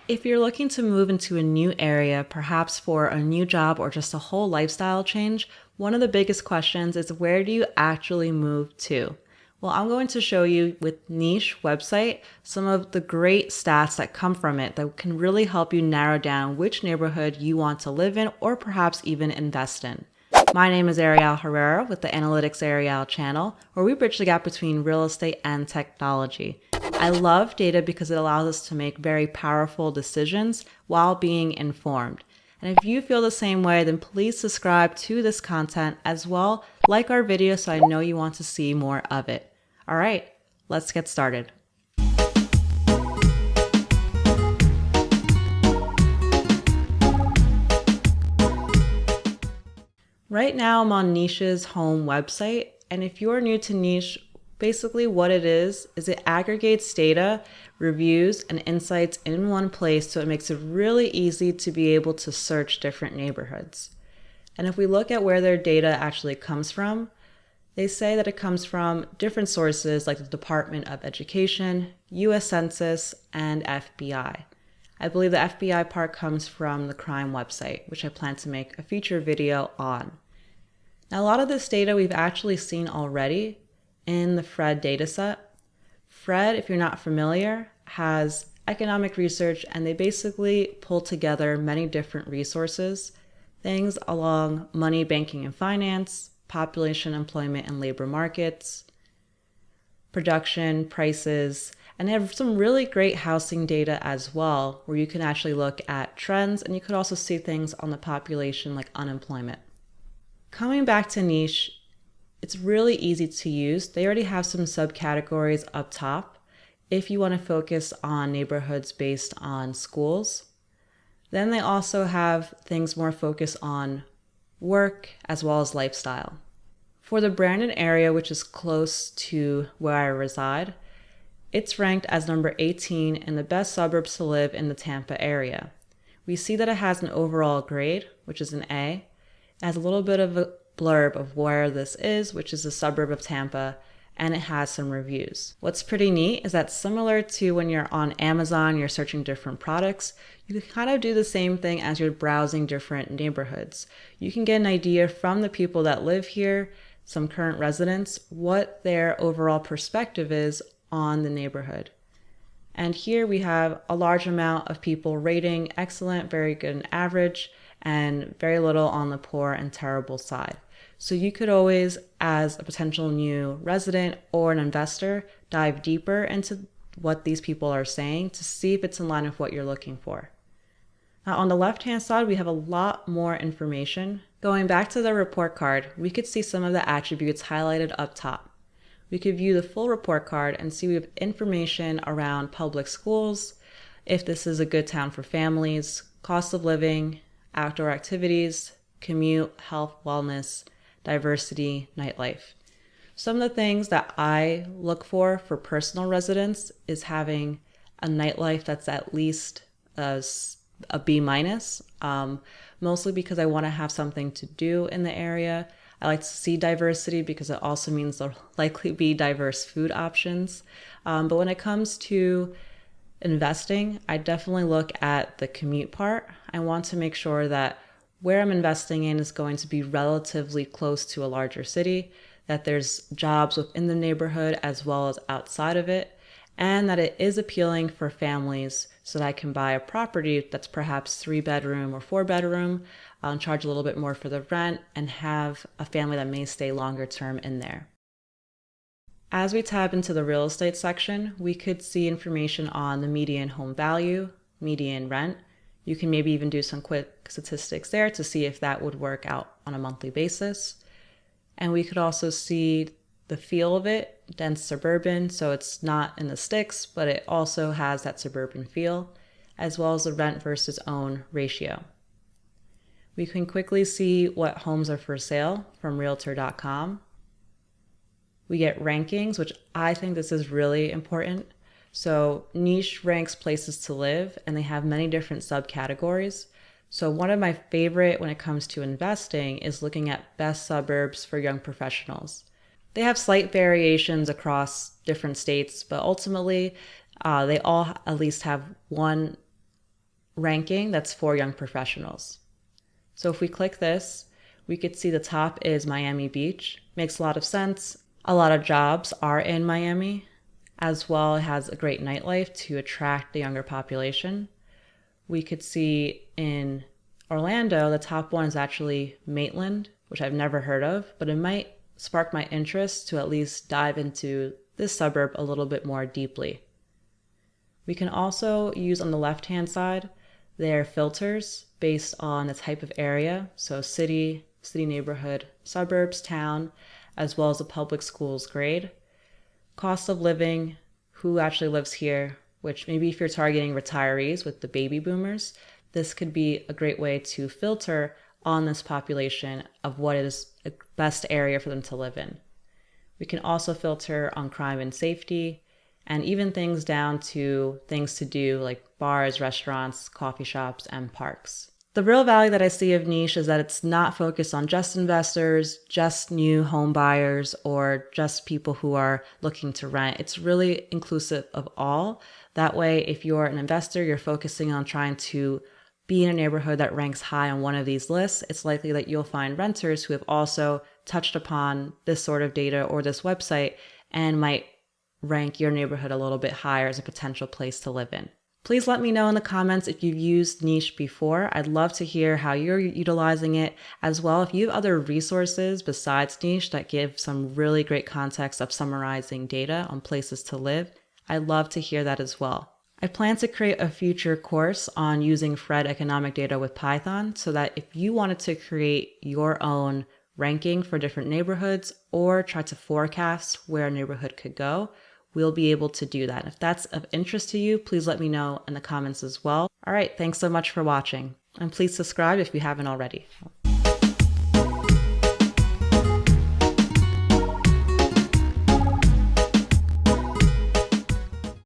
If you're looking to move into a new area, perhaps for a new job or just a whole lifestyle change, one of the biggest questions is where do you actually move to? Well, I'm going to show you with Niche website some of the great stats that come from it that can really help you narrow down which neighborhood you want to live in or perhaps even invest in. My name is Ariel Herrera with the AnalyticsAriel channel, where we bridge the gap between real estate and technology. I love data because it allows us to make very powerful decisions while being informed. And if you feel the same way, then please subscribe to this content as well. Like our video so I know you want to see more of it. All right, let's get started. Right now I'm on Niche's home website, and if you're new to Niche, basically what it is it aggregates data, reviews, and insights in one place, so it makes it really easy to be able to search different neighborhoods. And if we look at where their data actually comes from, they say that it comes from different sources like the Department of Education, US Census, and FBI. I believe the FBI part comes from the crime website, which I plan to make a future video on. Now, a lot of this data we've actually seen already in the FRED dataset. FRED, if you're not familiar, has economic research, and they basically pull together many different resources, things along money, banking, and finance, population, employment, and labor markets, production, prices, and they have some really great housing data as well, where you can actually look at trends, and you could also see things on the population like unemployment. Coming back to Niche, it's really easy to use. They already have some subcategories up top if you want to focus on neighborhoods based on schools. Then they also have things more focused on work as well as lifestyle. For the Brandon area, which is close to where I reside, it's ranked as number 18 in the best suburbs to live in the Tampa area. We see that it has an overall grade, which is an A. It has a little bit of a blurb of where this is, which is a suburb of Tampa, and it has some reviews. What's pretty neat is that similar to when you're on Amazon, you're searching different products, you can kind of do the same thing as you're browsing different neighborhoods. You can get an idea from the people that live here, some current residents, what their overall perspective is on the neighborhood. And here we have a large amount of people rating excellent, very good, and average, and very little on the poor and terrible side. So you could always, as a potential new resident or an investor, dive deeper into what these people are saying to see if it's in line with what you're looking for. Now on the left-hand side, we have a lot more information. Going back to the report card, we could see some of the attributes highlighted up top. We could view the full report card and see we have information around public schools, if this is a good town for families, cost of living, outdoor activities, commute, health, wellness, diversity, nightlife. Some of the things that I look for personal residents is having a nightlife that's at least a B-, mostly because I want to have something to do in the area. I like to see diversity because it also means there'll likely be diverse food options. But when it comes to investing, I definitely look at the commute part. I want to make sure that where I'm investing in is going to be relatively close to a larger city, that there's jobs within the neighborhood as well as outside of it, and that it is appealing for families so that I can buy a property that's perhaps 3-bedroom or 4-bedroom, charge a little bit more for the rent, and have a family that may stay longer term in there. As we tab into the real estate section, we could see information on the median home value, median rent. You can maybe even do some quick statistics there to see if that would work out on a monthly basis. And we could also see the feel of it, dense suburban, so it's not in the sticks, but it also has that suburban feel, as well as the rent versus own ratio. We can quickly see what homes are for sale from Realtor.com. We get rankings, which I think this is really important. So Niche ranks places to live, and they have many different subcategories. So one of my favorite when it comes to investing is looking at best suburbs for young professionals. They have slight variations across different states, but ultimately they all at least have one ranking that's for young professionals. So if we click this, we could see the top is Miami Beach. Makes a lot of sense. A lot of jobs are in Miami. As well, it has a great nightlife to attract the younger population. We could see in Orlando, the top one is actually Maitland, which I've never heard of, but it might spark my interest to at least dive into this suburb a little bit more deeply. We can also use on the left-hand side their filters based on the type of area, so city neighborhood, suburbs, town, as well as the public schools grade, cost of living, who actually lives here, which maybe if you're targeting retirees with the baby boomers, this could be a great way to filter on this population of what is the best area for them to live in. We can also filter on crime and safety, and even things down to things to do like bars, restaurants, coffee shops, and parks. The real value that I see of niche is that it's not focused on just investors, just new home buyers, or just people who are looking to rent. It's really inclusive of all. That way, if you're an investor, you're focusing on trying to be in a neighborhood that ranks high on one of these lists, it's likely that you'll find renters who have also touched upon this sort of data or this website and might rank your neighborhood a little bit higher as a potential place to live in. Please let me know in the comments if you've used niche before. I'd love to hear how you're utilizing it as well. If you have other resources besides niche that give some really great context of summarizing data on places to live, I'd love to hear that as well. I plan to create a future course on using Fred economic data with Python so that if you wanted to create your own ranking for different neighborhoods or try to forecast where a neighborhood could go, we'll be able to do that. If that's of interest to you, please let me know in the comments as well. All right, thanks so much for watching. And please subscribe if you haven't already.